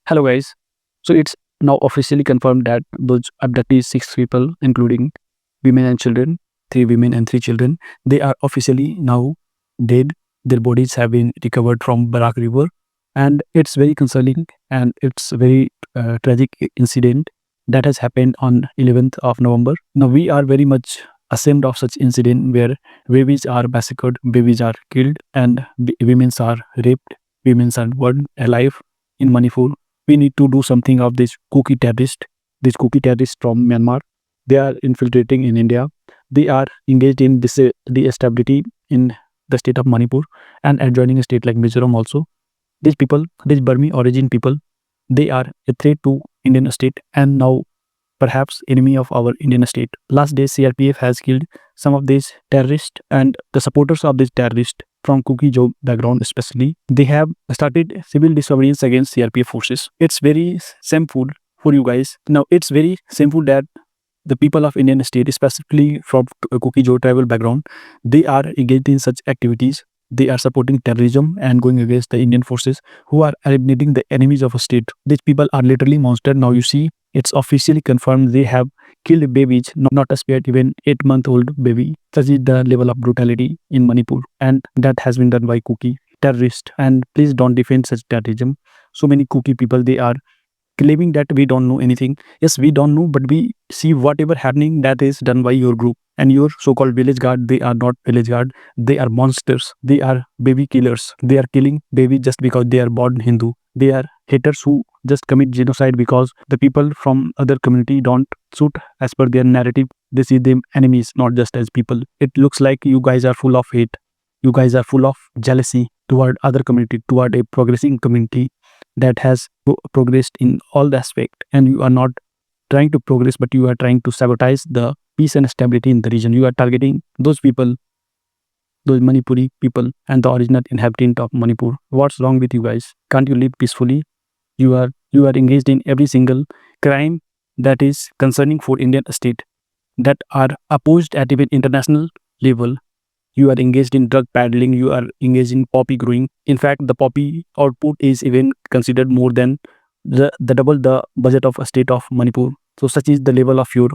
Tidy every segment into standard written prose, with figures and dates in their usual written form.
Hello, guys. So it's now officially confirmed that those abductees, six people, including women and children, three women and three children, they are officially now dead. Their bodies have been recovered from Barak River, and it's very concerning and it's a very tragic incident that has happened on 11th of November. Now we are very much ashamed of such incident where babies are massacred, babies are killed, and women are raped, women are burned alive in Manipur. We need to do something of these cookie terrorists from Myanmar. They are infiltrating in India. They are engaged in this destability in the state of Manipur and adjoining a state like Mizoram also. These people, these Burmese origin people, they are a threat to Indian state and now perhaps enemy of our Indian state. Last day, CRPF has killed some of these terrorists and the supporters of these terrorists from Kuki Joe background especially. They have started civil disobedience against CRPF forces. It's very shameful for you guys. Now, it's very shameful that the people of Indian state, specifically from Kuki Joe tribal background, they are engaged in such activities. They are supporting terrorism and going against the Indian forces who are eliminating the enemies of a state. These people are literally monsters. Now you see, it's officially confirmed they have killed babies, not a spared even 8-month-old baby. Such is the level of brutality in Manipur, and that has been done by Kuki terrorists. And please don't defend such terrorism. So many Kuki people, they are claiming that we don't know anything. Yes, we don't know, but we see whatever happening that is done by your group and your so-called village guard. They are not village guard. They are monsters. They are baby killers. They are killing baby just because they are born Hindu. They are haters who just commit genocide because the people from other community don't suit as per their narrative. They see them enemies, not just as people. It looks like you guys are full of hate. You guys are full of jealousy toward other community, toward a progressing community that has progressed in all the aspect, and you are not trying to progress, but you are trying to sabotage the peace and stability in the region. You are targeting those people, those Manipuri people and the original inhabitant of Manipur. What's wrong with you guys? Can't you live peacefully? You are engaged in every single crime that is concerning for Indian state, that are opposed at even international level. You are engaged in drug peddling, you are engaged in poppy growing. In fact, the poppy output is even considered more than the double the budget of a state of Manipur. So such is the level of your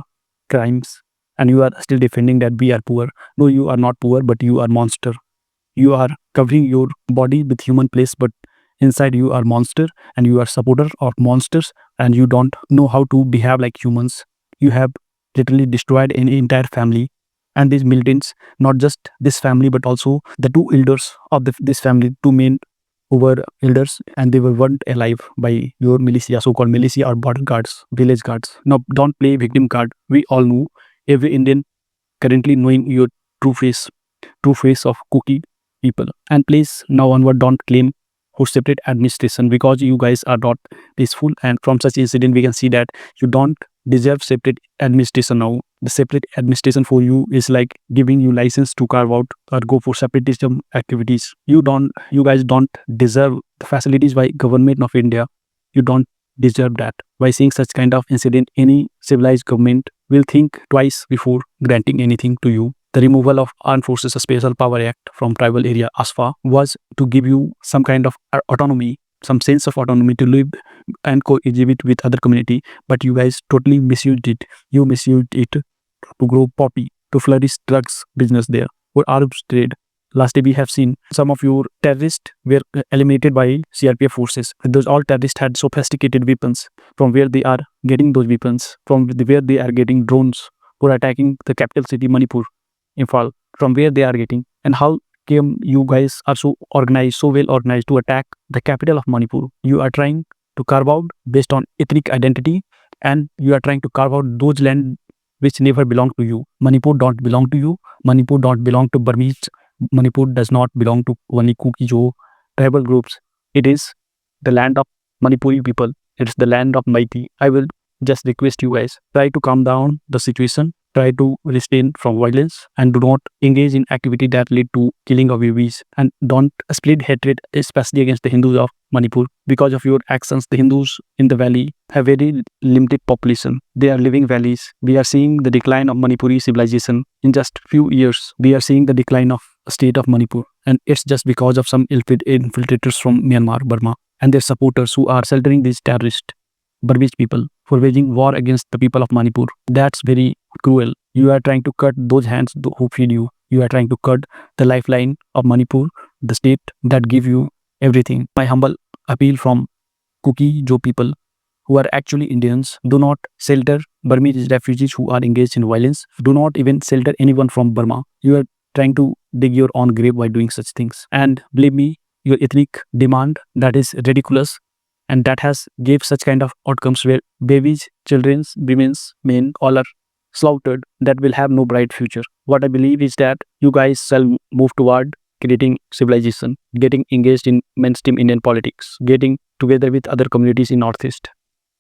crimes, and you are still defending that we are poor. No, you are not poor, but you are monster. You are covering your body with human place, but inside you are monster, and you are supporter of monsters, and you don't know how to behave like humans. You have literally destroyed an entire family, and these militants, not just this family but also the two elders of this family, two men who were elders, and they were burnt alive by your militia, so-called militia or border guards, village guards. Now don't play victim card. We all know, every Indian currently knowing your true face of Kuki people. And please, now onward, don't claim for separate administration, because you guys are not peaceful, and from such incident we can see that you don't deserve separate administration. Now the separate administration for you is like giving you license to carve out or go for separatism activities. You guys don't deserve the facilities by government of India. You don't deserve that. By seeing such kind of incident, any civilized government will think twice before granting anything to you. The removal of Armed Forces Special Power Act from tribal area ASFA was to give you some kind of autonomy, some sense of autonomy to live and coexist with other community, but you guys totally misused it. You misused it to grow poppy, to flourish drugs business there, or arms trade. Last day we have seen some of your terrorists were eliminated by CRPF forces. Those all terrorists had sophisticated weapons. From where they are getting those weapons? From where they are getting drones for attacking the capital city Manipur, Imphal? From where they are getting? And how came you guys are so organized, so well organized to attack the capital of Manipur? You are trying to carve out based on ethnic identity, and you are trying to carve out those land which never belong to you. Manipur don't belong to you. Manipur don't belong to Burmese. Manipur does not belong to only Kuki Joe tribal groups. It is the land of Manipuri people. It's the land of Meitei. I will just request you guys, try to calm down the situation, try to restrain from violence, and do not engage in activity that lead to killing of babies, and don't split hatred, especially against the Hindus of Manipur. Because of your actions, the Hindus in the valley have very limited population. They are living valleys. We are seeing the decline of Manipuri civilization in just few years. We are seeing the decline of state of Manipur, and it's just because of some infiltrators from Myanmar, Burma. and their supporters who are sheltering these terrorist Burmese people for waging war against the people of Manipur. That's very cruel. You are trying to cut those hands who feed you. You are trying to cut the lifeline of Manipur, the state that give you everything. My humble appeal from Kuki Jo people who are actually Indians, do not shelter Burmese refugees who are engaged in violence. Do not even shelter anyone from Burma. You are trying to dig your own grave by doing such things. And believe me, your ethnic demand that is ridiculous and that has gave such kind of outcomes where babies, children, women, men all are slaughtered that will have no bright future. What I believe is that you guys shall move toward creating civilization, getting engaged in mainstream Indian politics, getting together with other communities in Northeast.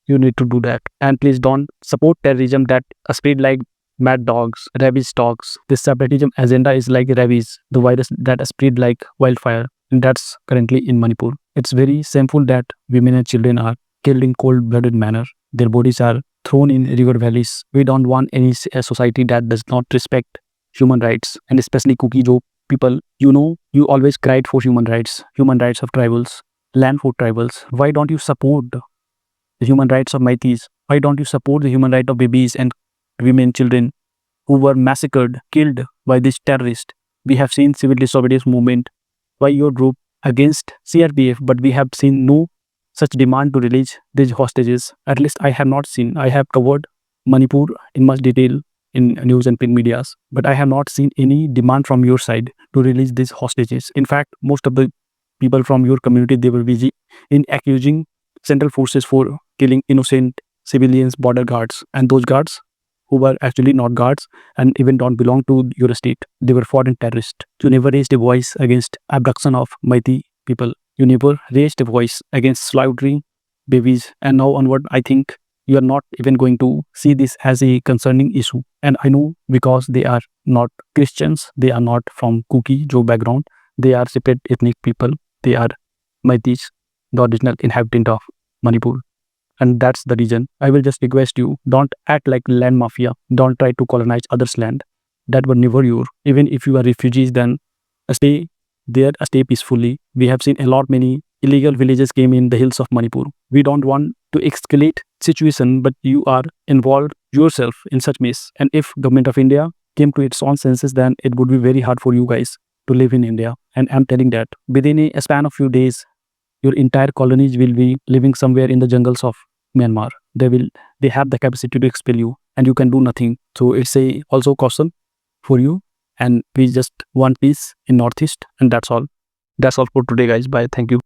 You need to do that. And please don't support terrorism that spread like mad dogs, rabies dogs. This separatism agenda is like rabies, the virus that spread like wildfire. And that's currently in Manipur. It's very shameful that women and children are killed in cold-blooded manner. Their bodies are thrown in river valleys. We don't want any society that does not respect human rights, and especially Kuki-Jo people. You know, you always cried for human rights of tribals, land for tribals. Why don't you support the human rights of Meiteis? Why don't you support the human right of babies and women, children who were massacred, killed by this terrorist? We have seen civil disobedience movement by your group against CRPF, but we have seen no such demand to release these hostages. At least I have not seen. I have covered Manipur in much detail in news and print medias, but I have not seen any demand from your side to release these hostages. In fact, most of the people from your community, they were busy in accusing central forces for killing innocent civilians, border guards, and those guards who were actually not guards and even don't belong to your state. They were foreign terrorists. You never raised a voice against abduction of Meitei people. You never raised a voice against slaughtering babies. And now onward, I think you are not even going to see this as a concerning issue. And I know because they are not Christians, they are not from Kuki Jo background, they are separate ethnic people. They are Meiteis, the original inhabitant of Manipur. And that's the reason I will just request you, don't act like land mafia. Don't try to colonize others' land that were never yours. Even if you are refugees, then stay there, stay peacefully. We have seen a lot many illegal villages came in the hills of Manipur. We don't want to escalate situation, but you are involved yourself in such mess. And if government of India came to its own senses, then it would be very hard for you guys to live in India. And I'm telling that within a span of few days, your entire colonies will be living somewhere in the jungles of Myanmar. They have the capacity to expel you and you can do nothing. So it's a also caution for you, and we just want peace in Northeast, and that's all. That's all for today, guys. Bye. Thank you.